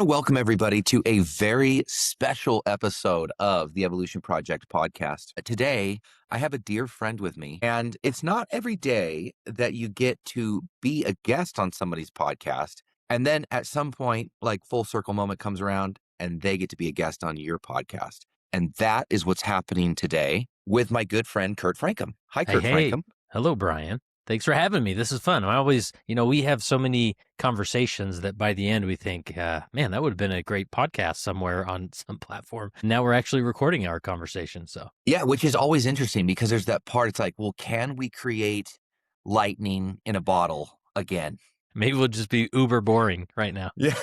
Welcome, everybody, to a very special episode of the Evolution Project podcast. Today, I have a dear friend with me, and it's not every day that you get to be a guest on somebody's podcast, and then at some point, like full circle moment comes around, and they get to be a guest on your podcast. And that is what's happening today with my good friend, Kurt Francom. Hi, Kurt Francom. Hello, Bryan. Thanks for having me. This is fun. I always, we have so many conversations that by the end we think, man, that would have been a great podcast somewhere on some platform. Now we're actually recording our conversation. So yeah, which is always interesting because there's that part. It's like, well, can we create lightning in a bottle again? Maybe we'll just be uber boring right now. Yeah,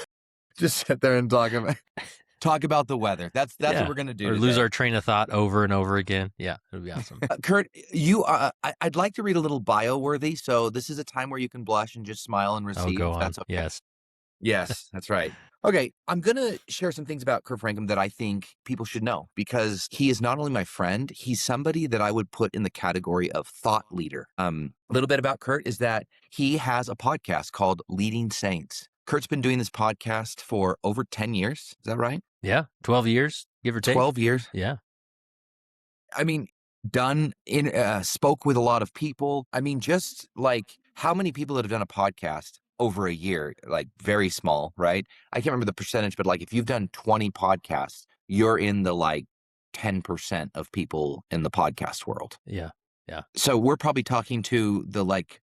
just sit there and talk about the weather. That's what we're gonna do. Or today. Lose our train of thought over and over again. Yeah, it'll be awesome. Kurt, I'd like to read a little bio worthy. So this is a time where you can blush and just smile and receive. Oh, go on. That's okay. Yes, that's right. Okay, I'm gonna share some things about Kurt Francom that I think people should know because he is not only my friend, he's somebody that I would put in the category of thought leader. A little bit about Kurt is that he has a podcast called Leading Saints. Kurt's been doing this podcast for over 10 years. Is that right? Yeah, 12 years, give or take. 12 years. Yeah. I mean, spoke with a lot of people. I mean, just like how many people that have done a podcast over a year, like very small, right? I can't remember the percentage, but like if you've done 20 podcasts, you're in the like 10% of people in the podcast world. Yeah. So we're probably talking to the like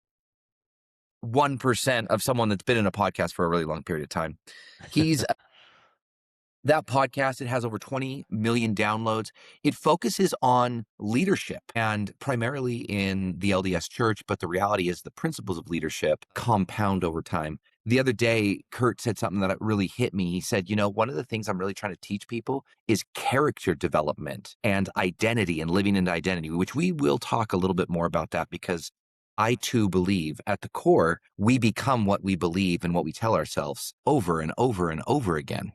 1% of someone that's been in a podcast for a really long period of time. He's that podcast, it has over 20 million downloads. It focuses on leadership and primarily in the LDS church, but the reality is the principles of leadership compound over time. The other day, Kurt said something that really hit me. He said, one of the things I'm really trying to teach people is character development and identity and living into identity, which we will talk a little bit more about that because I too believe at the core, we become what we believe and what we tell ourselves over and over and over again,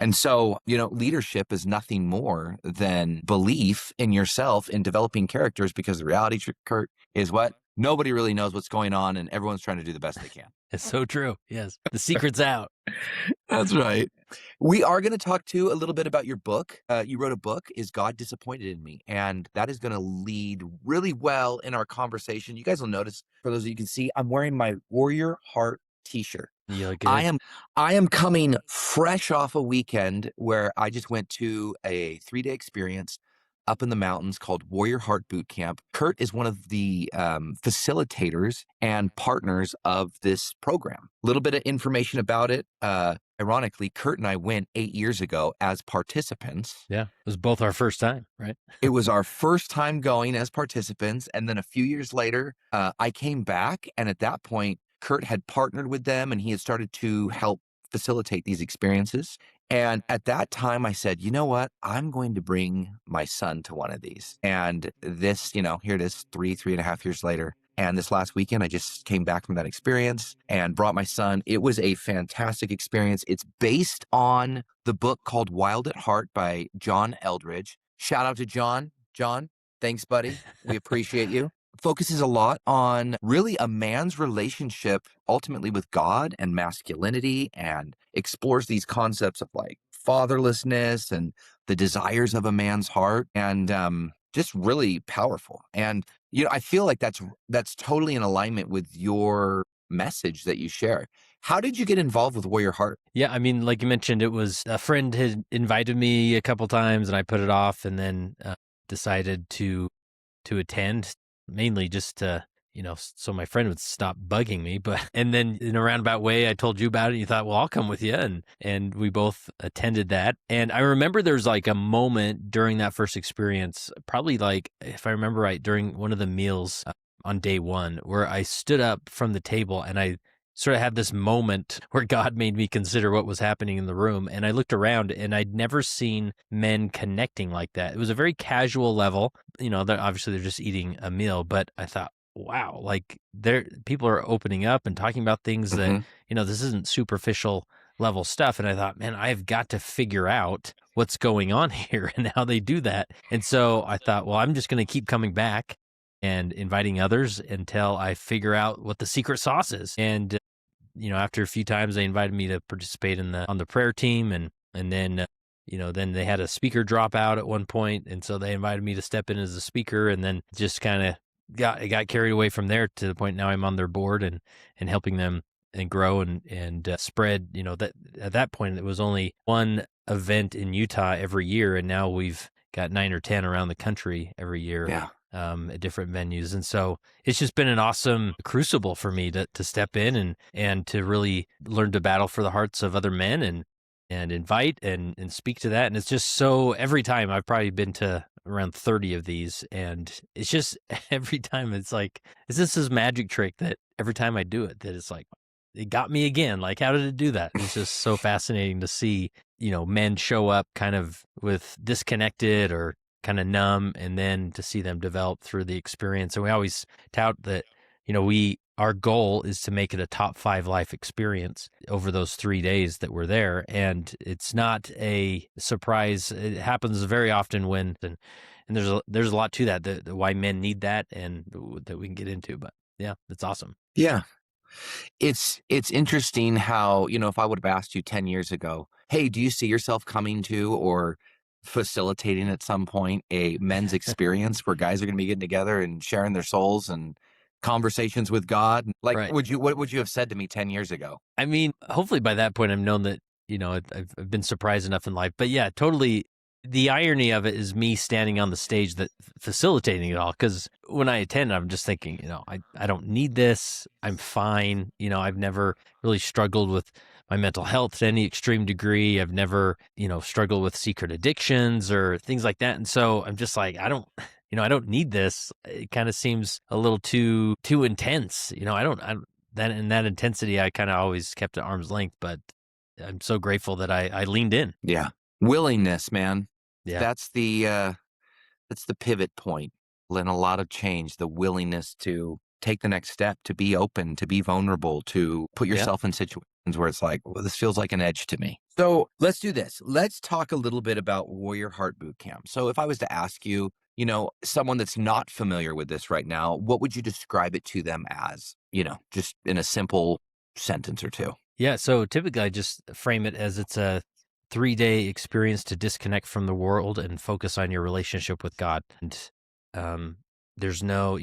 And so, leadership is nothing more than belief in yourself in developing characters because the reality, Kurt, is what? Nobody really knows what's going on and everyone's trying to do the best they can. It's so true. Yes. The secret's out. That's right. We are going to talk too a little bit about your book. You wrote a book, Is God Disappointed in Me? And that is going to lead really well in our conversation. You guys will notice, for those of you can see, I'm wearing my Warrior Heart t-shirt. You look good. I am coming fresh off a weekend where I just went to a 3-day experience up in the mountains called Warrior Heart Bootcamp. Kurt is one of the facilitators and partners of this program. A little bit of information about it. Ironically, Kurt and I went 8 years ago as participants. Yeah, it was both our first time, right? It was our first time going as participants. And then a few years later, I came back. And at that point, Kurt had partnered with them and he had started to help facilitate these experiences. And at that time, I said, you know what? I'm going to bring my son to one of these. And this, here it is, 3.5 years later. And this last weekend, I just came back from that experience and brought my son. It was a fantastic experience. It's based on the book called Wild at Heart by John Eldredge. Shout out to John. John, thanks, buddy. We appreciate you. Focuses a lot on really a man's relationship ultimately with God and masculinity and explores these concepts of like fatherlessness and the desires of a man's heart and just really powerful. And, I feel like that's totally in alignment with your message that you share. How did you get involved with Warrior Heart? Yeah, I mean, like you mentioned, it was a friend had invited me a couple times and I put it off and then decided to attend. Mainly just to, so my friend would stop bugging me. And then in a roundabout way, I told you about it. And you thought, well, I'll come with you. And we both attended that. And I remember there's like a moment during that first experience, probably like, if I remember right, during one of the meals on day one, where I stood up from the table and I sort of had this moment where God made me consider what was happening in the room. And I looked around and I'd never seen men connecting like that. It was a very casual level. Obviously they're just eating a meal, but I thought, wow, like people are opening up and talking about things that, this isn't superficial level stuff. And I thought, man, I've got to figure out what's going on here and how they do that. And so I thought, well, I'm just going to keep coming back and inviting others until I figure out what the secret sauce is. And after a few times, they invited me to participate on the prayer team, and then then they had a speaker drop out at one point, and so they invited me to step in as a speaker, and then just kind of got carried away from there to the point now I'm on their board and helping them and grow and spread. That at that point it was only one event in Utah every year, and now we've got 9 or 10 around the country every year. Yeah. At different venues. And so it's just been an awesome crucible for me to step in and to really learn to battle for the hearts of other men and invite and speak to that. And it's just so every time I've probably been to around 30 of these, and it's just every time it's like, is this magic trick that every time I do it, that it's like, it got me again. Like, how did it do that? It's just so fascinating to see, men show up kind of with disconnected or kind of numb, and then to see them develop through the experience. And we always tout that, our goal is to make it a top 5 life experience over those 3 days that we're there. And it's not a surprise. It happens very often and there's a lot to that why men need that, and that we can get into. But yeah, it's awesome. Yeah. It's interesting how, if I would have asked you 10 years ago, hey, do you see yourself coming to or facilitating at some point a men's experience where guys are going to be getting together and sharing their souls and conversations with God? Like, Right. what would you have said to me 10 years ago? I mean, hopefully by that point I've known that, I've been surprised enough in life. But yeah, totally. The irony of it is me standing on the stage that facilitating it all. Because when I attend, I'm just thinking, I don't need this. I'm fine. I've never really struggled with my mental health to any extreme degree. I've never, struggled with secret addictions or things like that. And so I'm just like, I don't need this. It kind of seems a little too intense. That intensity, I kind of always kept at arm's length, but I'm so grateful that I leaned in. Yeah. Willingness, man. Yeah. That's the pivot point in a lot of change, the willingness to take the next step, to be open, to be vulnerable, to put yourself in situations where it's like, well, this feels like an edge to me. So let's do this. Let's talk a little bit about Warrior Heart Bootcamp. So if I was to ask you, someone that's not familiar with this right now, what would you describe it to them as, just in a simple sentence or two? Yeah. So typically I just frame it as it's a 3-day experience to disconnect from the world and focus on your relationship with God. And there's no,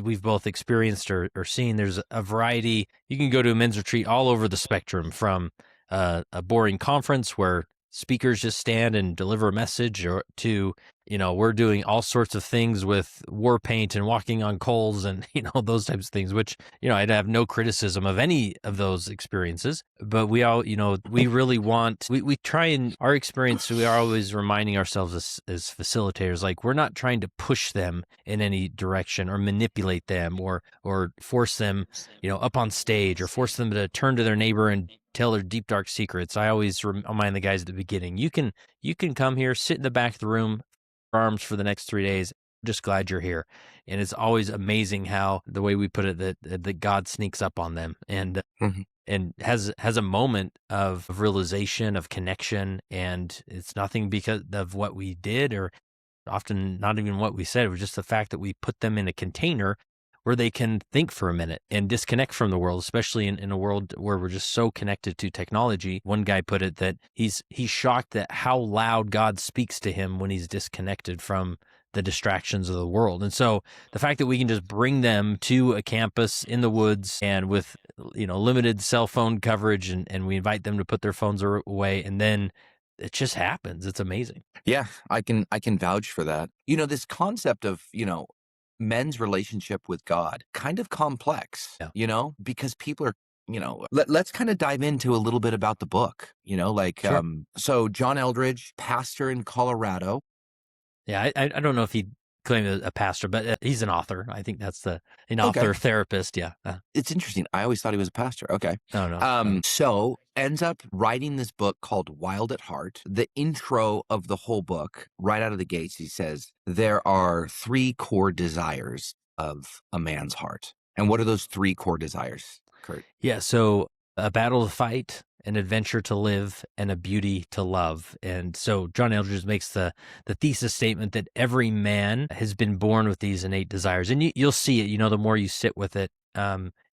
we've both experienced or seen, there's a variety. You can go to a men's retreat all over the spectrum, from a boring conference where speakers just stand and deliver a message, or to, we're doing all sorts of things with war paint and walking on coals and, those types of things, which, I'd have no criticism of any of those experiences. But we all, we really we try, in our experience, we are always reminding ourselves as facilitators, like, we're not trying to push them in any direction or manipulate them or force them, up on stage, or force them to turn to their neighbor and tell their deep, dark secrets. I always remind the guys at the beginning, you can come here, sit in the back of the room, arms for the next 3 days. Just glad you're here. And it's always amazing how, the way we put it, that God sneaks up on them and and has a moment of realization, of connection. And it's nothing because of what we did, or often not even what we said. It was just the fact that we put them in a container where they can think for a minute and disconnect from the world, especially in a world where we're just so connected to technology. One guy put it that he's shocked at how loud God speaks to him when he's disconnected from the distractions of the world. And so the fact that we can just bring them to a campus in the woods, and with, limited cell phone coverage, and we invite them to put their phones away, and then it just happens. It's amazing. Yeah, I can vouch for that. This concept of, men's relationship with God, kind of complex, Yeah. because people are, let's kind of dive into a little bit about the book, Sure. So John Eldredge, pastor in Colorado. Yeah, I don't know if he claimed a pastor, but he's an author. I think that's an Okay. author therapist. Yeah. It's interesting. I always thought he was a pastor. Okay. Oh, no. So ends up writing this book called Wild at Heart. The intro of the whole book, right out of the gates, he says, there are 3 core desires of a man's heart. And what are those 3 core desires, Kurt? Yeah. So a battle to fight, an adventure to live, and a beauty to love. And so John Eldredge makes the thesis statement that every man has been born with these innate desires. And you'll see it, the more you sit with it.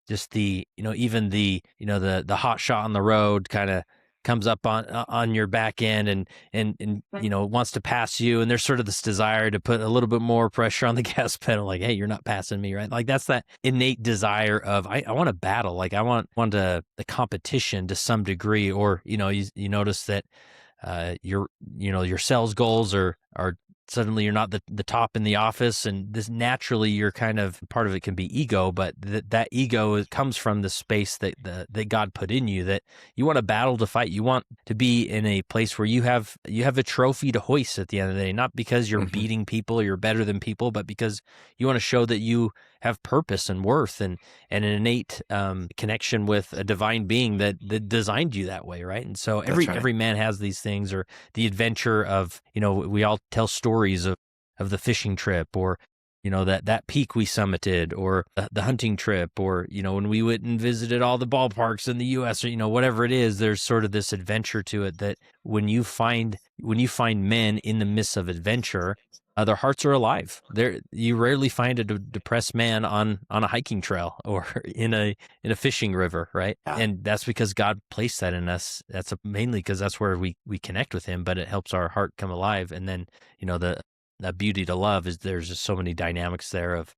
just the, even the, the hot shot on the road kind of comes up on your back end and wants to pass you, and there's sort of this desire to put a little bit more pressure on the gas pedal, like, hey, you're not passing me, right? Like that's that innate desire of I want to battle, like I want the competition to some degree, or you notice that your sales goals are suddenly you're not the top in the office, and this naturally you're kind of part of it can be ego, but that ego comes from the space that God put in you, that you want to battle to fight. You want to be in a place where you have a trophy to hoist at the end of the day, not because you're Mhm. beating people, you're better than people, but because you want to show that you have purpose and worth and an innate connection with a divine being that designed you that way, right? And so That's right. every man has these things, or the adventure of, we all tell stories of the fishing trip, or that peak we summited, or the hunting trip, or when we went and visited all the ballparks in the US, or whatever it is. There's sort of this adventure to it, that when you find men in the midst of adventure, their hearts are alive. You rarely find a depressed man on a hiking trail or in a fishing river, right? Yeah. And that's because God placed that in us. That's mainly because that's where we connect with Him, but it helps our heart come alive. And then the beauty to love is there's just so many dynamics there of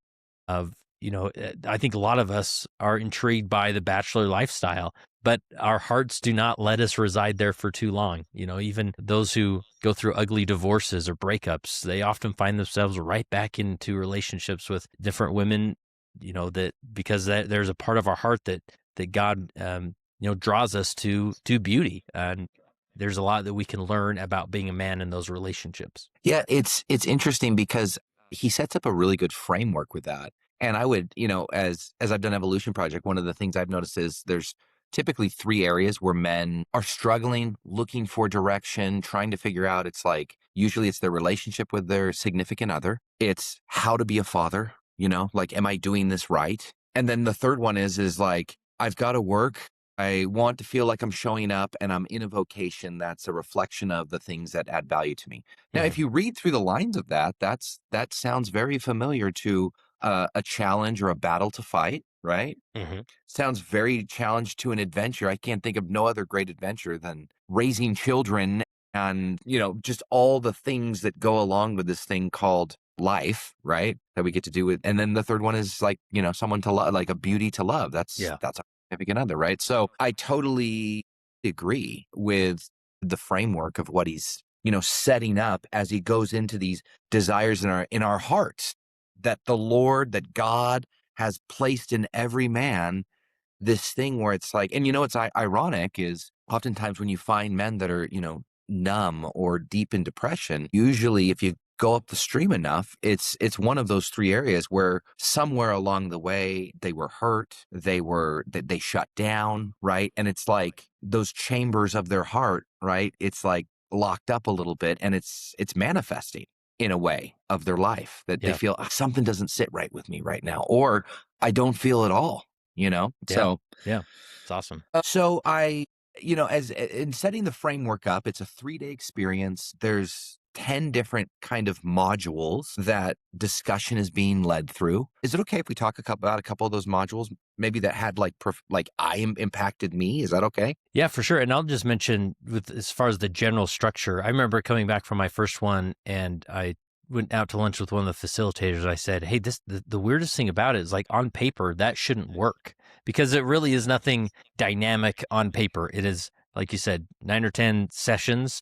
I think a lot of us are intrigued by the bachelor lifestyle, but our hearts do not let us reside there for too long. Even those who go through ugly divorces or breakups, they often find themselves right back into relationships with different women, that because there's a part of our heart that God, draws us to beauty. And there's a lot that we can learn about being a man in those relationships. Yeah, it's interesting because he sets up a really good framework with that. And I would, as I've done Evolution Project, one of the things I've noticed is there's typically three areas where men are struggling, looking for direction, trying to figure out. It's like usually it's their relationship with their significant other. It's how to be a father, like, am I doing this right? And then the third one is like, I've got to work. I want to feel like I'm showing up and I'm in a vocation that's a reflection of the things that add value to me. Now, if Hmm. you read through the lines of that, that sounds very familiar to a challenge or a battle to fight, right? Hmm. Sounds very challenged to an adventure. I can't think of no other great adventure than raising children and, just all the things that go along with this thing called life, right? That we get to do with. And then the third one is like, someone to love, like a beauty to love. Yeah. That's a significant other, right? So I totally agree with the framework of what he's, setting up as he goes into these desires in our hearts that the Lord, that God has placed in every man, this thing where it's like, and it's ironic is oftentimes when you find men that are, numb or deep in depression, usually if you go up the stream enough, it's one of those three areas where somewhere along the way they were hurt, they shut down, right? And it's like those chambers of their heart, right? It's like locked up a little bit, and it's manifesting in a way of their life that they Yeah. feel, "Ah, something doesn't sit right with me right now," or I don't feel at all, Yeah. so Yeah. It's awesome. so I, as in setting the framework up, it's a 3-day experience. There's 10 different kind of modules that discussion is being led through. Is it okay if we talk about a couple of those modules, maybe that had like impacted me? Is that okay? Yeah, for sure. And I'll just mention, with as far as the general structure, I remember coming back from my first one, and I went out to lunch with one of the facilitators. I said, "Hey, the weirdest thing about it is, like, on paper that shouldn't work, because it really is nothing dynamic on paper. It is, like you said, 9 or 10 sessions,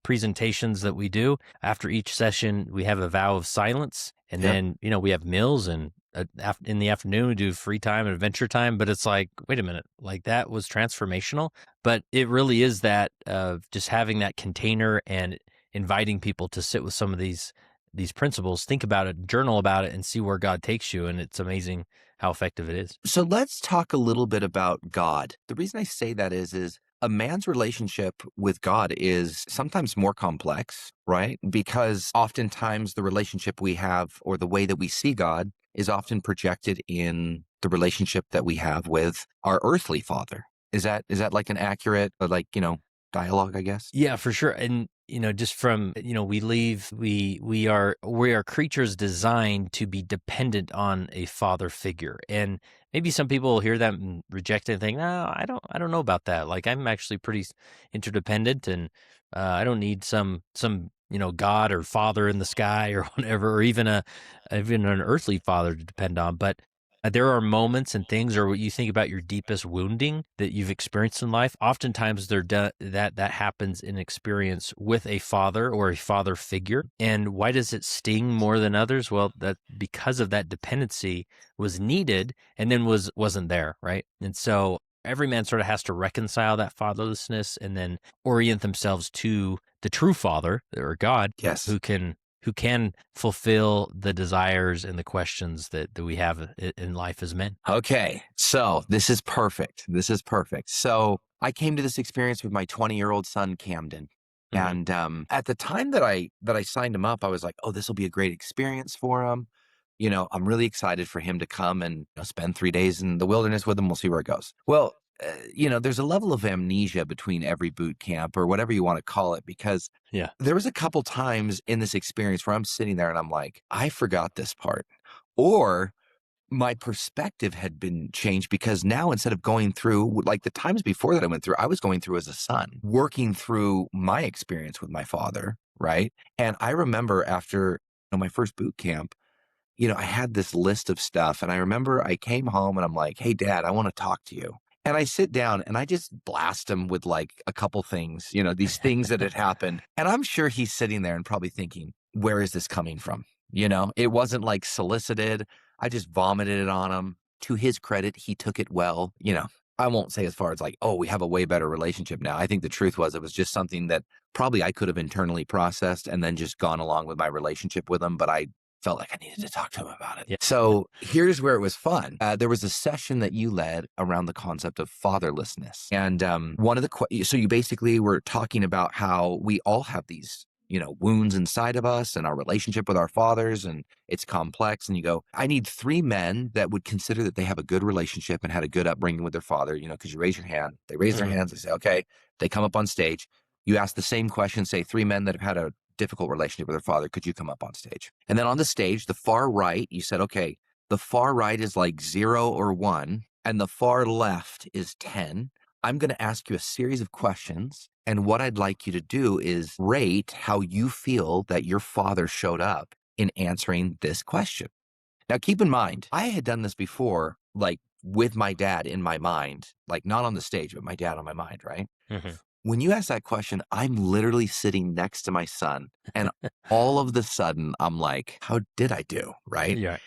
presentations that we do. After each session, we have a vow of silence, and Yep. then we have meals, and in the afternoon we do free time and adventure time." But it's like, wait a minute, like that was transformational. But it really is that just having that container and inviting people to sit with some of these principles, think about it, journal about it, and see where God takes you. And it's amazing how effective it is. So let's talk a little bit about God. The reason I say that is a man's relationship with God is sometimes more complex, right? Because oftentimes the relationship we have or the way that we see God is often projected in the relationship that we have with our earthly father. Is that like an accurate dialogue, I guess? Yeah, for sure. And just from we are creatures designed to be dependent on a father figure. And maybe some people hear that and reject it and think, no, I don't know about that. Like I'm actually pretty interdependent, and I don't need some God or father in the sky or whatever, or even an earthly father to depend on. But there are moments and things, or what you think about your deepest wounding that you've experienced in life. Oftentimes, that happens in experience with a father or a father figure. And why does it sting more than others? Well, that because of that dependency was needed and then wasn't there, right? And so every man sort of has to reconcile that fatherlessness and then orient themselves to the true father or God Yes. who can fulfill the desires and the questions that we have in life as men. Okay. So this is perfect. This is perfect. So I came to this experience with my 20-year-old son, Camden. Hmm. And at the time that I signed him up, I was like, "Oh, this will be a great experience for him." I'm really excited for him to come and spend 3 days in the wilderness with him. We'll see where it goes. Well, there's a level of amnesia between every boot camp or whatever you want to call it, because Yeah. there was a couple times in this experience where I'm sitting there and I'm like, I forgot this part. Or my perspective had been changed because now instead of going through like the times before that I went through, I was going through as a son, working through my experience with my father. Right. And I remember after my first boot camp, I had this list of stuff. And I remember I came home and I'm like, "Hey, Dad, I want to talk to you." And I sit down and I just blast him with like a couple things, these things that had happened. And I'm sure he's sitting there and probably thinking, where is this coming from? It wasn't like solicited. I just vomited it on him. To his credit, he took it well. I won't say as far as like, oh, we have a way better relationship now. I think the truth was it was just something that probably I could have internally processed and then just gone along with my relationship with him. But I felt like I needed to talk to him about it. Yeah. So here's where it was fun. There was a session that you led around the concept of fatherlessness. And one of so you basically were talking about how we all have these, wounds inside of us and our relationship with our fathers, and it's complex. And you go, I need 3 men that would consider that they have a good relationship and had a good upbringing with their father, because you raise your hand, they raise their Hmm. hands, they say, okay, they come up on stage. You ask the same question, say 3 men that have had a difficult relationship with their father, could you come up on stage? And then on the stage, the far right, you said, okay, the far right is like 0 or 1, and the far left is 10. I'm going to ask you a series of questions. And what I'd like you to do is rate how you feel that your father showed up in answering this question. Now, keep in mind, I had done this before, like with my dad in my mind, like not on the stage, but my dad on my mind, right? Hmm. When you ask that question, I'm literally sitting next to my son. And all of the sudden, I'm like, how did I do? Right. Yeah.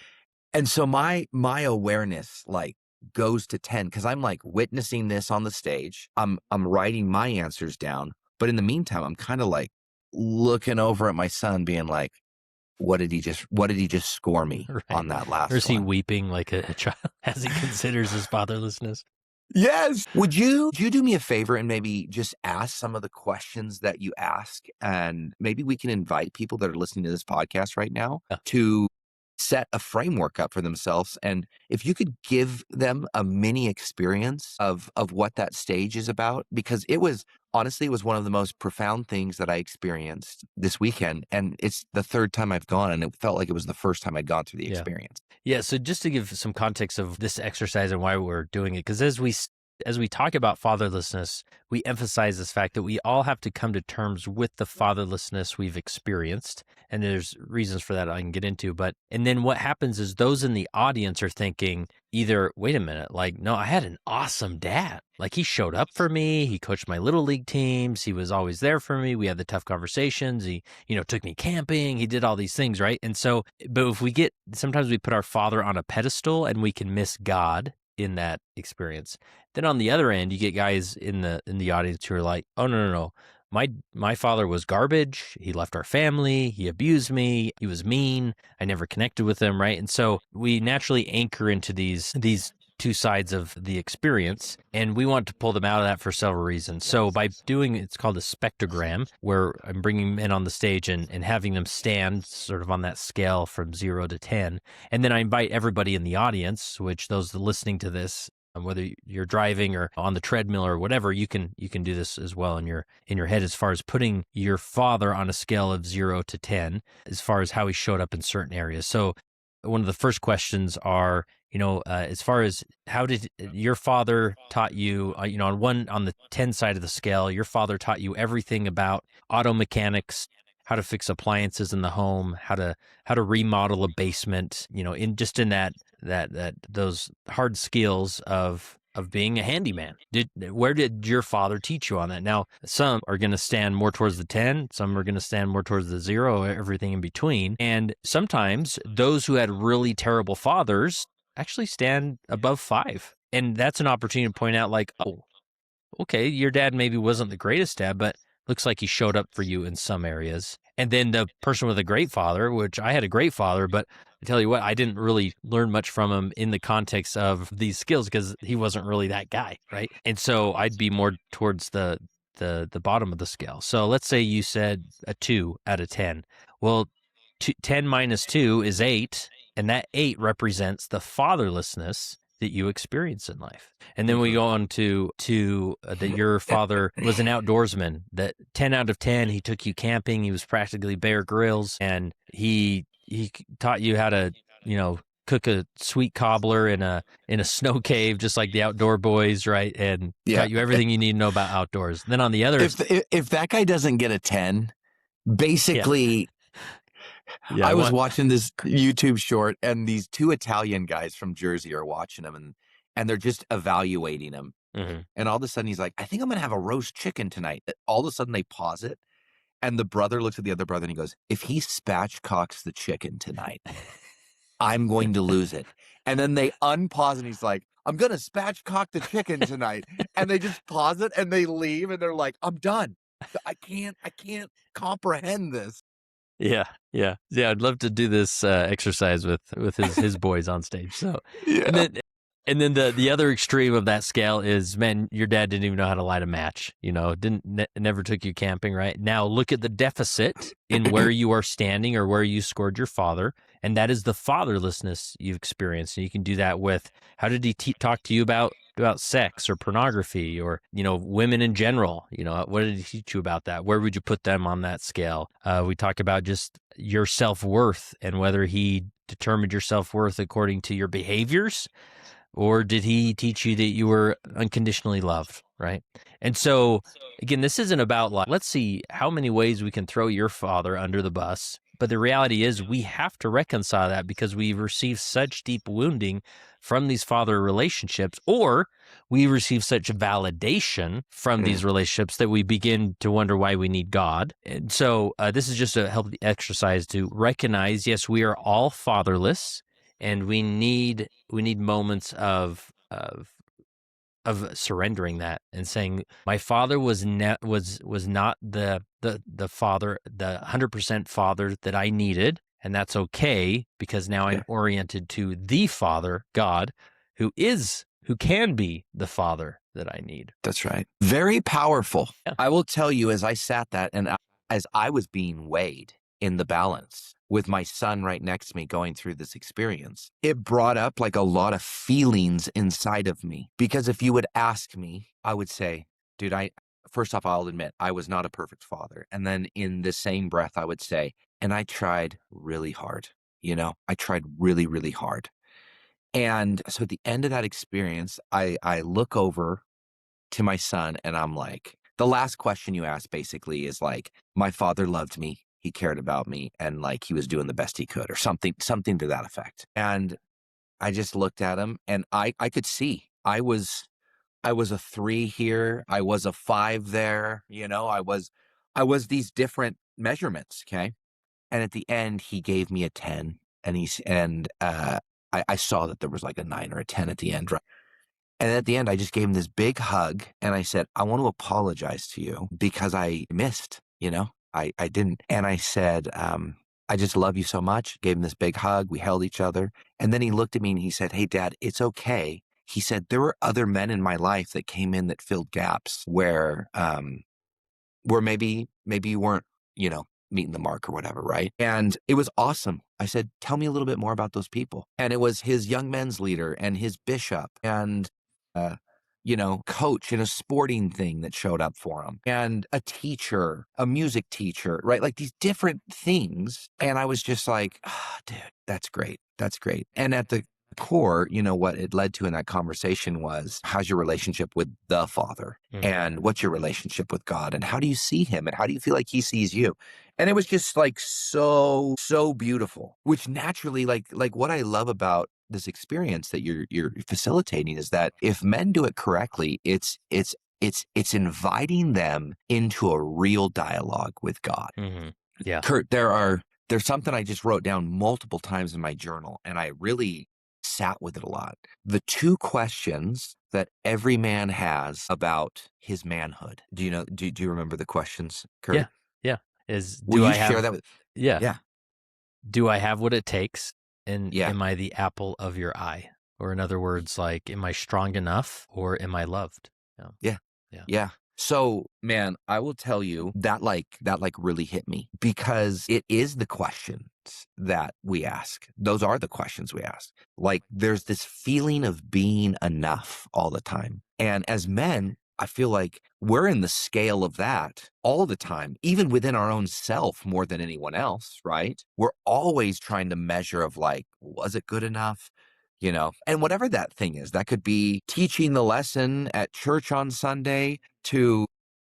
And so my awareness like goes to 10 because I'm like witnessing this on the stage. I'm writing my answers down. But in the meantime, I'm kind of like looking over at my son, being like, what did he just score me Right. on that Or is last he one? weeping like a child as he considers his fatherlessness? Yes. Would you do me a favor and maybe just ask some of the questions that you ask? And maybe we can invite people that are listening to this podcast right now Yeah. to set a framework up for themselves. And if you could give them a mini experience of what that stage is about, because it was one of the most profound things that I experienced this weekend. And it's the 3rd time I've gone, and it felt like it was the first time I'd gone through the Yeah. experience. Yeah, so just to give some context of this exercise and why we're doing it, because as we talk about fatherlessness, we emphasize this fact that we all have to come to terms with the fatherlessness we've experienced, and there's reasons for that I can get into. And then what happens is those in the audience are thinking either, wait a minute, like, no, I had an awesome dad. Like he showed up for me, he coached my little league teams, he was always there for me. We had the tough conversations. He took me camping. He did all these things, right? And so, but if sometimes we put our father on a pedestal and we can miss God in that experience. Then on the other end, you get guys in the audience who are like, oh, no. My father was garbage. He left our family. He abused me. He was mean. I never connected with him, right? And so we naturally anchor into these two sides of the experience, and we want to pull them out of that for several reasons. So by doing, it's called a spectrogram, where I'm bringing men on the stage and having them stand sort of on that scale from 0 to 10. And then I invite everybody in the audience, which those listening to this, whether you're driving or on the treadmill or whatever, you can do this as well in your head, as far as putting your father on a scale of 0 to 10, as far as how he showed up in certain areas. So one of the first questions are, as far as how did your father taught you, on the 10 side of the scale, your father taught you everything about auto mechanics, how to fix appliances in the home, how to remodel a basement, in that those hard skills of being a handyman. Where did your father teach you on that? Now, some are going to stand more towards the 10, some are going to stand more towards the 0, everything in between. And sometimes those who had really terrible fathers actually stand above 5. And that's an opportunity to point out, like, oh, okay, your dad maybe wasn't the greatest dad, but looks like he showed up for you in some areas. And then the person with a great father, which I had a great father, but I tell you what, I didn't really learn much from him in the context of these skills because he wasn't really that guy, right? And so I'd be more towards the bottom of the scale. So let's say you said a 2 out of 10. Well, 10 minus 2 is 8, and that 8 represents the fatherlessness that you experience in life. And then we go on to that your father was an outdoorsman, that 10 out of 10, he took you camping. He was practically Bear Grylls, and he taught you how to, cook a sweet cobbler in a snow cave, just like the outdoor boys, right? And taught you everything you need to know about outdoors. Then on the other, if that guy doesn't get a 10, basically, yeah, I was watching this YouTube short, and these 2 Italian guys from Jersey are watching him, and they're just evaluating him. Mm-hmm. And all of a sudden, he's like, I think I'm going to have a roast chicken tonight. All of a sudden, they pause it, and the brother looks at the other brother, and he goes, if he spatchcocks the chicken tonight, I'm going to lose it. And then they unpause, and he's like, I'm going to spatchcock the chicken tonight. And they just pause it, and they leave, and they're like, I'm done. I can't comprehend this. Yeah. I'd love to do this exercise with his boys on stage. So, Yeah. and then the other extreme of that scale is, man, your dad didn't even know how to light a match. Never took you camping. Right now, look at the deficit in where you are standing or where you scored your father, and that is the fatherlessness you've experienced. And you can do that with, how did he talk to you about sex or pornography or, women in general? What did he teach you about that? Where would you put them on that scale? We talk about just your self-worth and whether he determined your self-worth according to your behaviors, or did he teach you that you were unconditionally loved, right? And so, again, this isn't about, like, let's see how many ways we can throw your father under the bus. But the reality is we have to reconcile that because we've received such deep wounding from these father relationships, or we receive such validation from these relationships that we begin to wonder why we need God. And so this is just a healthy exercise to recognize, yes, we are all fatherless, and we need moments of surrendering that and saying, my father was not the father, the 100% father that I needed, and that's okay, because now I'm oriented to the Father, God, who can be the father that I need. That's right. Very powerful. Yeah. I will tell you, as I sat that, and as I was being weighed in the balance with my son right next to me going through this experience, it brought up like a lot of feelings inside of me. Because if you would ask me, I would say, dude, first off, I'll admit I was not a perfect father. And then in the same breath, I would say, and I tried really hard. I tried really, really hard. And so at the end of that experience, I look over to my son, and I'm like, the last question you asked basically is like, my father loved me, he cared about me, and like he was doing the best he could, or something to that effect. And I just looked at him, and I could see I was a 3 here, I was a 5 there, I was these different measurements, okay? And at the end, he gave me a 10, and I saw that there was like a 9 or a 10 at the end, right? And at the end, I just gave him this big hug, and I said, I want to apologize to you because I missed, I didn't. And I said, I just love you so much. Gave him this big hug. We held each other. And then he looked at me and he said, hey, Dad, it's okay. He said, there were other men in my life that came in that filled gaps where maybe you weren't, meeting the mark or whatever, right? And it was awesome. I said, tell me a little bit more about those people. And it was his young men's leader and his bishop and coach in a sporting thing that showed up for him, and a teacher, a music teacher, right? Like these different things. And I was just like, dude, that's great. That's great. And at the core, what it led to in that conversation was, how's your relationship with the Father? And what's your relationship with God? And how do you see him? And how do you feel like he sees you? And it was just like so, so beautiful, which naturally, like what I love about this experience that you're facilitating is that if men do it correctly, it's inviting them into a real dialogue with God. Yeah. Kurt, there's something I just wrote down multiple times in my journal, and I really sat with it a lot. The two questions that every man has about his manhood. Do you know? Do you remember the questions, Kurt? Yeah. Yeah. Is Will do you I share have? that with? Yeah. Yeah, Do I have what it takes? And yeah. am I the apple of your eye? Or in other words, like, am I strong enough or am I loved? Yeah. Yeah. Yeah. Yeah. So, man, I will tell you that really hit me, because it is the questions that we ask. Those are the questions we ask. Like, there's this feeling of being enough all the time. And as men, I feel like we're in the scale of that all the time, even within our own self more than anyone else, right? We're always trying to measure of like, was it good enough? And whatever that thing is, that could be teaching the lesson at church on Sunday, to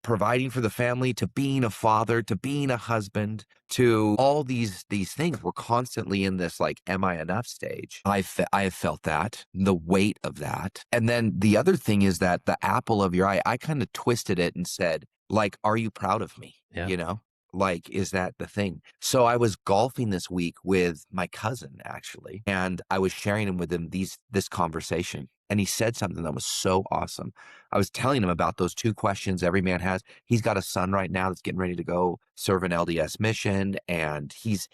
providing for the family, to being a father, to being a husband, to all these things. We're constantly in this like, am I enough stage? I have felt that, the weight of that. And then the other thing is that the apple of your eye, I kind of twisted it and said, like, are you proud of me? Yeah. Like, is that the thing? So I was golfing this week with my cousin, actually, and I was sharing him with him this conversation. And he said something that was so awesome. I was telling him about those two questions every man has. He's got a son right now that's getting ready to go serve an LDS mission. And he's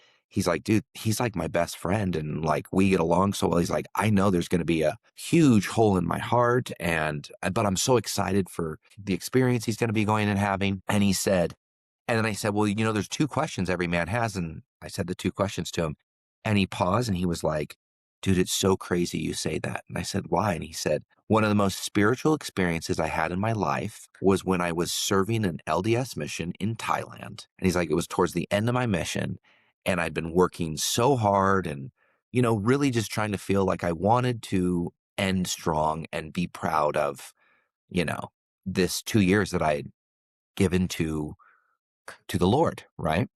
like, dude, he's like my best friend. And like, we get along so well. He's like, I know there's going to be a huge hole in my heart. But I'm so excited for the experience he's going to be going and having. And then I said, well, there's two questions every man has. And I said the two questions to him. And he paused and he was like, dude, it's so crazy you say that. And I said, why? And he said, one of the most spiritual experiences I had in my life was when I was serving an LDS mission in Thailand. And he's like, it was towards the end of my mission. And I'd been working so hard and, really just trying to feel like I wanted to end strong and be proud of, this 2 years that I had given to the Lord, right?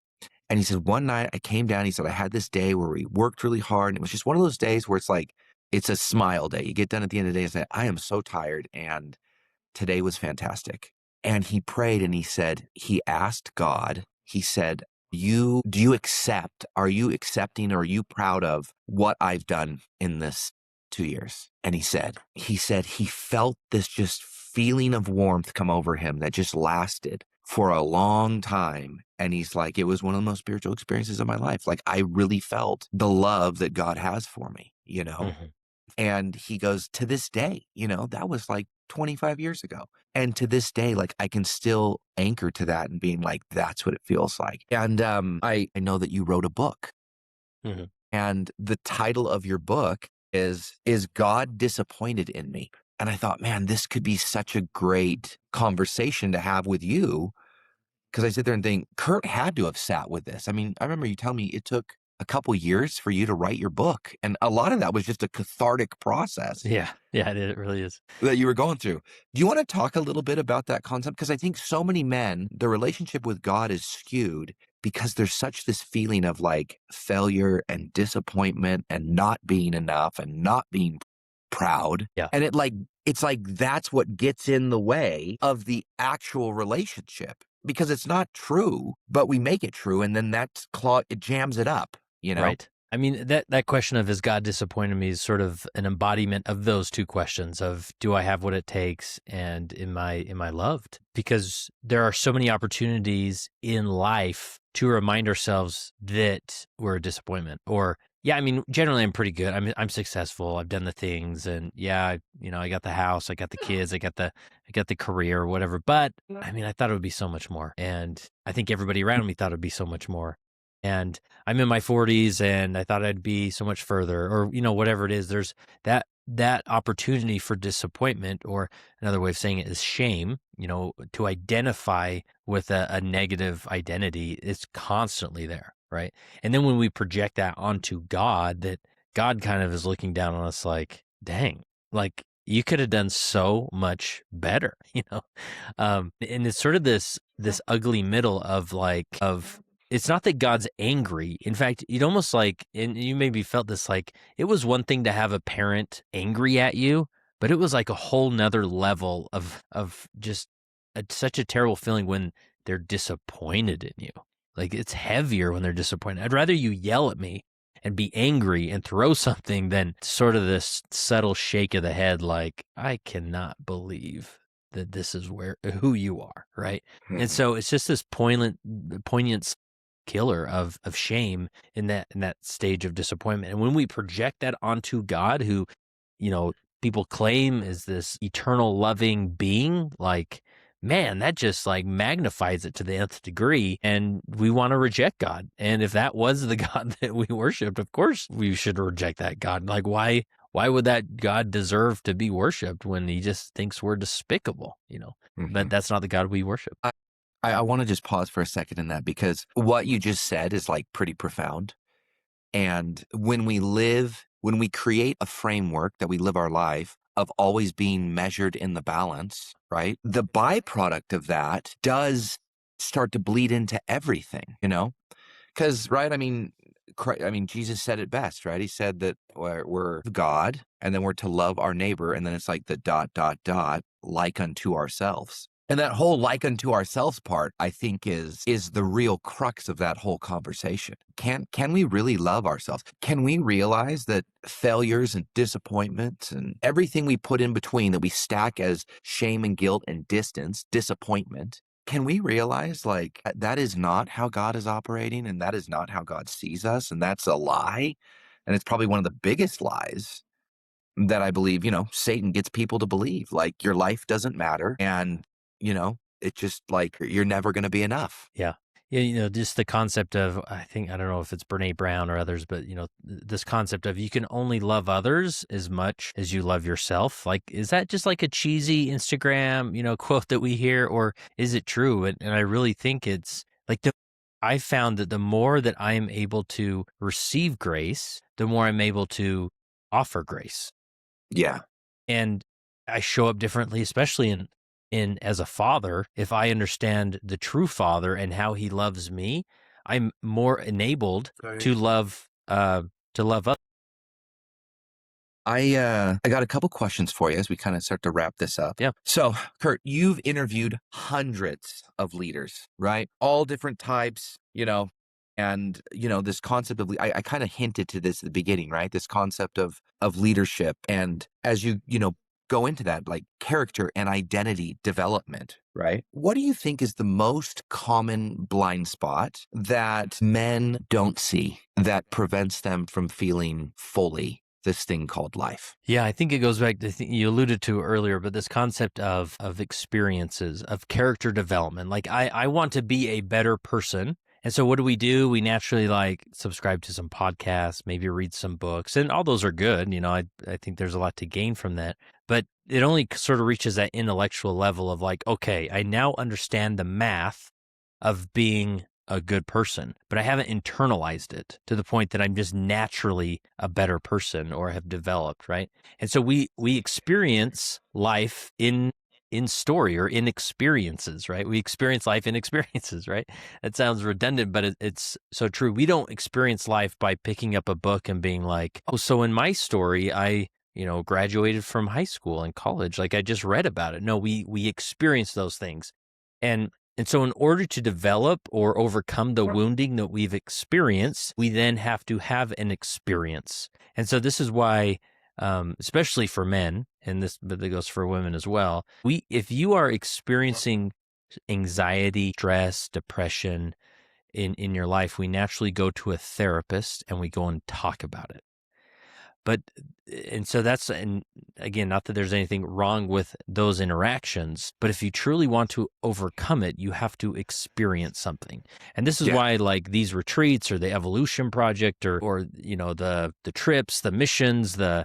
And he said, one night I came down, he said, I had this day where we worked really hard. And it was just one of those days where it's like, it's a smile day. You get done at the end of the day and say, I am so tired. And today was fantastic. And he prayed and he said, he asked God, he said, are you accepting, or are you proud of what I've done in this 2 years? And he said he felt this just feeling of warmth come over him that just lasted for a long time. And he's like, it was one of the most spiritual experiences of my life. Like, I really felt the love that God has for me, And he goes, to this day, that was like 25 years ago. And to this day, like, I can still anchor to that and being like, that's what it feels like. And I know that you wrote a book. And the title of your book is God Disappointed in Me? And I thought, man, this could be such a great conversation to have with you. Because I sit there and think, Kurt had to have sat with this. I mean, I remember you telling me it took a couple years for you to write your book. And a lot of that was just a cathartic process. Yeah. Yeah, it really is. That you were going through. Do you want to talk a little bit about that concept? Because I think so many men, their relationship with God is skewed because there's such this feeling of like failure and disappointment and not being enough and not being proud. Yeah. And it's like that's what gets in the way of the actual relationship, because it's not true, but we make it true. And then it jams it up, Right. I mean, that question of, is God disappointed me, is sort of an embodiment of those two questions of, do I have what it takes, and am I loved? Because there are so many opportunities in life to remind ourselves that we're a disappointment. Or, yeah, I mean, generally I'm pretty good. I'm successful. I've done the things, and yeah, I got the house, I got the kids, I got the career or whatever. But I mean, I thought it would be so much more. And I think everybody around me thought it would be so much more. And I'm in my 40s and I thought I'd be so much further, or, whatever it is. There's that opportunity for disappointment, or another way of saying it is shame, to identify with a negative identity. It's constantly there, right? And then when we project that onto God, that God kind of is looking down on us like, dang, like you could have done so much better, and it's sort of this ugly middle of it's not that God's angry. In fact, it almost like, and you maybe felt this, like it was one thing to have a parent angry at you, but it was like a whole nother level of just such a terrible feeling when they're disappointed in you. Like it's heavier when they're disappointed. I'd rather you yell at me and be angry and throw something than sort of this subtle shake of the head, like, I cannot believe that this is who you are, right? And Mhm. so it's just this poignant killer of shame in that stage of disappointment. And when we project that onto God, who, you know, people claim is this eternal loving being, like, man, that just like magnifies it to the nth degree. And we want to reject God. And if that was the God that we worshiped, of course we should reject that God. Like, why would that God deserve to be worshiped when he just thinks we're despicable, But Mhm. that's not the God we worship. I want to just pause for a second in that, because what you just said is like pretty profound. And when we create a framework that we live our life of always being measured in the balance, right? The byproduct of that does start to bleed into everything, Because, right, I mean, Jesus said it best, right? He said that we're God, and then we're to love our neighbor, and then it's like the dot, dot, dot, like unto ourselves. And that whole like unto ourselves part, I think, is the real crux of that whole conversation. Can we really love ourselves? Can we realize that failures and disappointments and everything we put in between that we stack as shame and guilt and distance, disappointment, can we realize like that is not how God is operating, and that is not how God sees us, and that's a lie? And it's probably one of the biggest lies that I believe, Satan gets people to believe. Like your life doesn't matter, and it's just like you're never going to be enough. Yeah. Yeah, just the concept of, I don't know if it's Brene Brown or others, but, this concept of you can only love others as much as you love yourself. Like, is that just like a cheesy Instagram, quote that we hear, or is it true? And I really think it's like I found that the more that I am able to receive grace, the more I'm able to offer grace. Yeah. And I show up differently, especially in as a father. If I understand the true father and how he loves me, I'm more enabled Sorry. to love others. I got a couple questions for you as we kind of start to wrap this up. Yeah. So, Kurt, you've interviewed hundreds of leaders, right? All different types, and this concept of I kind of hinted to this at the beginning, right? This concept of leadership, and as you go into that, like character and identity development, right? What do you think is the most common blind spot that men don't see that prevents them from feeling fully this thing called life? Yeah, I think it goes back to you alluded to earlier, but this concept of experiences, of character development. Like I want to be a better person. And so what do? We naturally like subscribe to some podcasts, maybe read some books, and all those are good. I think there's a lot to gain from that. But it only sort of reaches that intellectual level of like, okay, I now understand the math of being a good person, but I haven't internalized it to the point that I'm just naturally a better person or have developed, right? And so we experience life in story or in experiences, right? We experience life in experiences, right? That sounds redundant, but it's so true. We don't experience life by picking up a book and being like, oh, so in my story, I graduated from high school and college. Like I just read about it. No, we experience those things. And so in order to develop or overcome the wounding that we've experienced, we then have to have an experience. And so this is why, especially for men, but that goes for women as well, if you are experiencing anxiety, stress, depression in your life, we naturally go to a therapist and we go and talk about it. But, and so and again, not that there's anything wrong with those interactions, but if you truly want to overcome it, you have to experience something. And this is Yeah. why like these retreats or the evolution project or the trips, the missions, the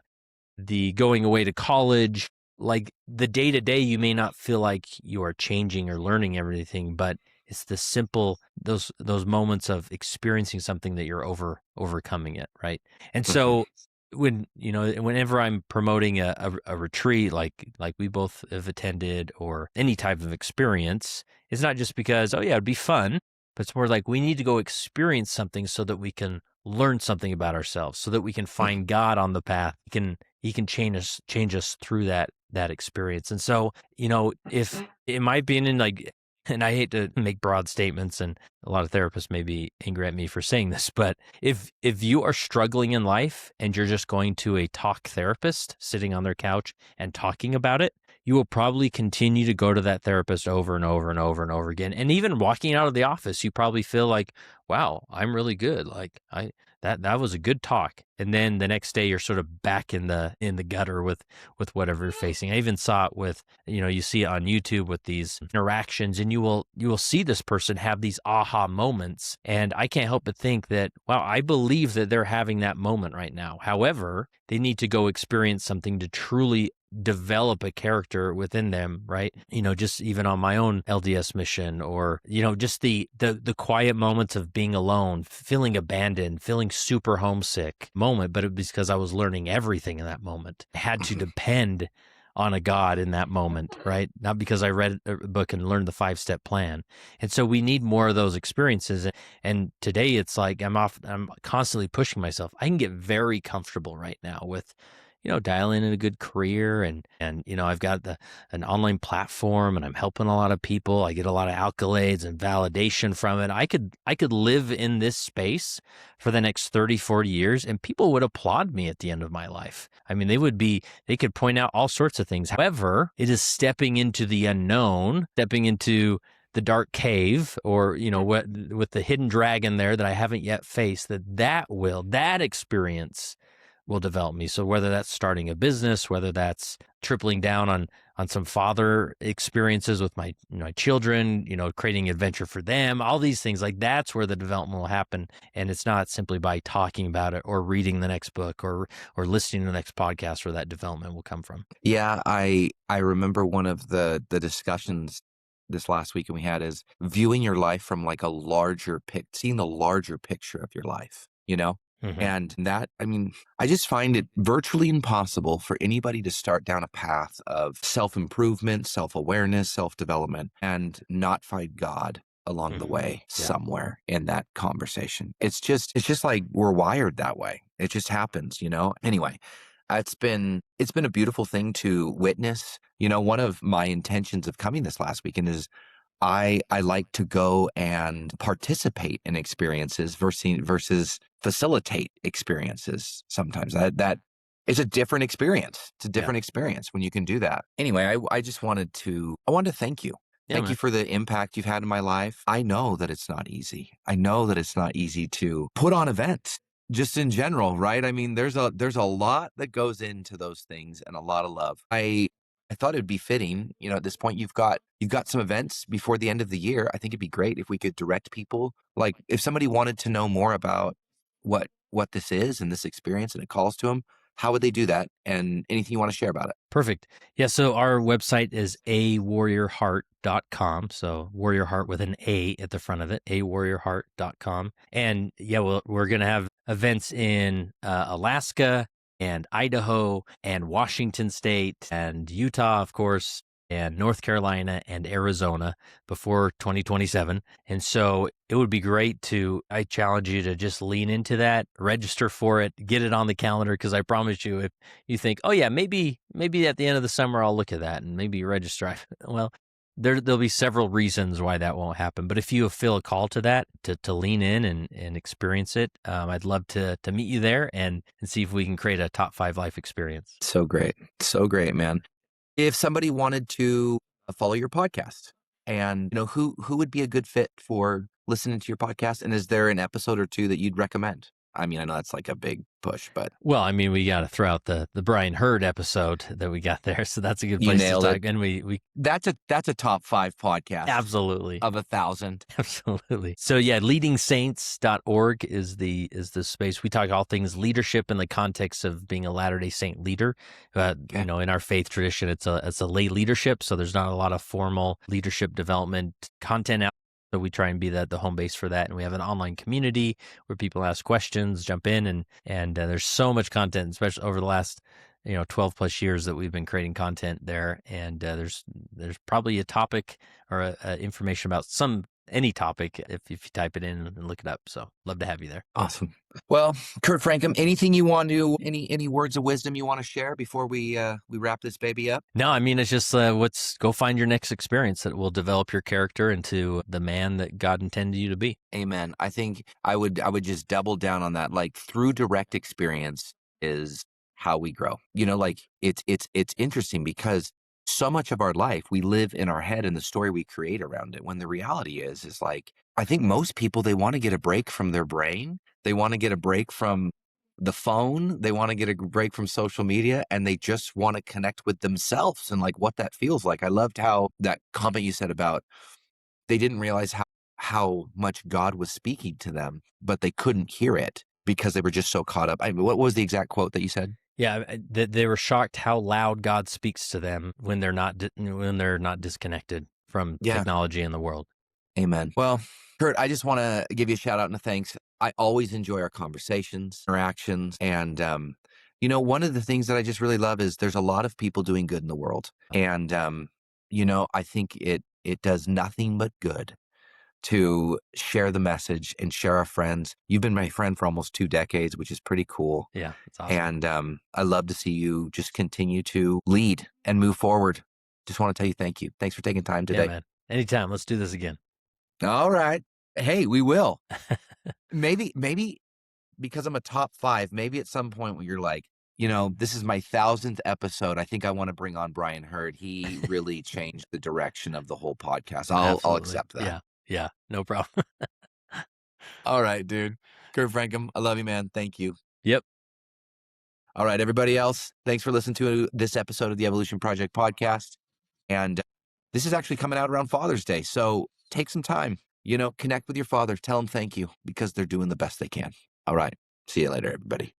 going away to college, like the day to day, you may not feel like you are changing or learning everything, but it's the simple, those moments of experiencing something that you're overcoming it. Right. And Mhm. so whenever I'm promoting a retreat like we both have attended, or any type of experience, it's not just because, oh yeah, it'd be fun, but it's more like we need to go experience something so that we can learn something about ourselves, so that we can find God on the path. He can change us through that experience. And so, if in my opinion, like, and I hate to make broad statements, and a lot of therapists may be angry at me for saying this, but if you are struggling in life and you're just going to a talk therapist sitting on their couch and talking about it, you will probably continue to go to that therapist over and over and over and over again. And even walking out of the office, you probably feel like, wow, I'm really good. Like, that was a good talk. And then the next day you're sort of back in the gutter with whatever you're facing. I even saw it with, you see it on YouTube with these interactions, and you will see this person have these aha moments. And I can't help but think that, wow, I believe that they're having that moment right now. However, they need to go experience something to truly develop a character within them, right? Just even on my own LDS mission, or, just the quiet moments of being alone, feeling abandoned, feeling super homesick moment, but it was because I was learning everything in that moment. I had to depend on a God in that moment, right? Not because I read a book and learned the 5-step plan. And so we need more of those experiences. And today it's like I'm constantly pushing myself. I can get very comfortable right now with, dialing in a good career, and I've got an online platform, and I'm helping a lot of people. I get a lot of accolades and validation from it. I could live in this space for the next 30, 40 years, and people would applaud me at the end of my life. I mean, they could point out all sorts of things. However, it is stepping into the unknown, stepping into the dark cave, or, what with the hidden dragon there that I haven't yet faced, that experience will develop me. So whether that's starting a business, whether that's tripling down on some father experiences with my children, creating adventure for them, all these things, like, that's where the development will happen. And it's not simply by talking about it or reading the next book or listening to the next podcast where that development will come from. Yeah, I remember one of the discussions this last weekend we had is viewing your life from like a seeing the larger picture of your life, Mm-hmm. And that, I mean, I just find it virtually impossible for anybody to start down a path of self-improvement, self-awareness, self-development, and not find God along the way somewhere in that conversation. It's just like we're wired that way. It just happens, Anyway, it's been a beautiful thing to witness. One of my intentions of coming this last weekend is I like to go and participate in experiences versus facilitate experiences. Sometimes that is a different experience. It's a different experience when you can do that. Anyway, I just wanted to thank you. Yeah, Thank man. you for the impact you've had in my life. I know that it's not easy. I know that it's not easy to put on events just in general, right? I mean, there's a lot that goes into those things, and a lot of love. I thought it'd be fitting, at this point you've got some events before the end of the year. I think it'd be great if we could direct people. Like, if somebody wanted to know more about what this is and this experience, and it calls to them, how would they do that? And anything you want to share about it? Perfect. Yeah, so our website is awarriorheart.com. So warrior heart with an A at the front of it, awarriorheart.com. And yeah, we're going to have events in Alaska and Idaho and Washington State and Utah, of course, and North Carolina and Arizona before 2027. And so it would be great I challenge you to just lean into that, register for it, get it on the calendar, because I promise you, if you think, oh yeah, maybe at the end of the summer I'll look at that and maybe register. Well, there'll be several reasons why that won't happen. But if you feel a call to that, to lean in and experience it, I'd love to meet you there and see if we can create a top 5 life experience. So great, man. If somebody wanted to follow your podcast, and who would be a good fit for listening to your podcast, and is there an episode or two that you'd recommend? I mean, I know that's like a big push, but well, I mean, we got to throw out the Bryan Hurd episode that we got there, so that's a good you place to nailed talk. it. And we that's a top 5 podcast, absolutely of 1,000. Absolutely. So yeah, leadingsaints.org is the space. We talk all things leadership in the context of being a Latter-day Saint leader. In our faith tradition, it's a lay leadership, so there's not a lot of formal leadership development content out So we try and be the home base for that, and we have an online community where people ask questions, jump in, and there's so much content, especially over the last 12 plus years that we've been creating content there. And there's probably a topic or information about any topic if you type it in and look it up. So love to have you there. Awesome. Well, Kurt Francom, anything you want to, any words of wisdom you want to share before we wrap this baby up? No, I mean, it's just go find your next experience that will develop your character into the man that God intended you to be. Amen. I think I would just double down on that. Like, through direct experience is how we grow. Like, it's interesting because so much of our life we live in our head and the story we create around it, when the reality is like, I think most people, they want to get a break from their brain. They want to get a break from the phone. They want to get a break from social media, and they just want to connect with themselves and like what that feels like. I loved how that comment you said about they didn't realize how much God was speaking to them, but they couldn't hear it because they were just so caught up. I mean, what was the exact quote that you said? Yeah, they were shocked how loud God speaks to them when they're not disconnected from Yeah. technology in the world. Amen. Well, Kurt, I just want to give you a shout out and a thanks. I always enjoy our conversations, interactions, and one of the things that I just really love is there's a lot of people doing good in the world, and I think it does nothing but good to share the message and share our friends. You've been my friend for almost 2 decades, which is pretty cool. Yeah, it's awesome. And I love to see you just continue to lead and move forward. Just want to tell you thank you. Thanks for taking time Yeah, today. man. Anytime. Let's do this again. All right. Hey, we will. Maybe because I'm a top 5, maybe at some point when you're like, this is my 1,000th episode, I think I want to bring on Bryan Hurd. He really changed the direction of the whole podcast. I'll Absolutely. accept that. Yeah, no problem. All right, dude. Kurt Francom, I love you, man. Thank you. Yep. All right, everybody else, thanks for listening to this episode of the Evolution Project podcast. And this is actually coming out around Father's Day. So take some time, connect with your father. Tell him thank you because they're doing the best they can. All right. See you later, everybody.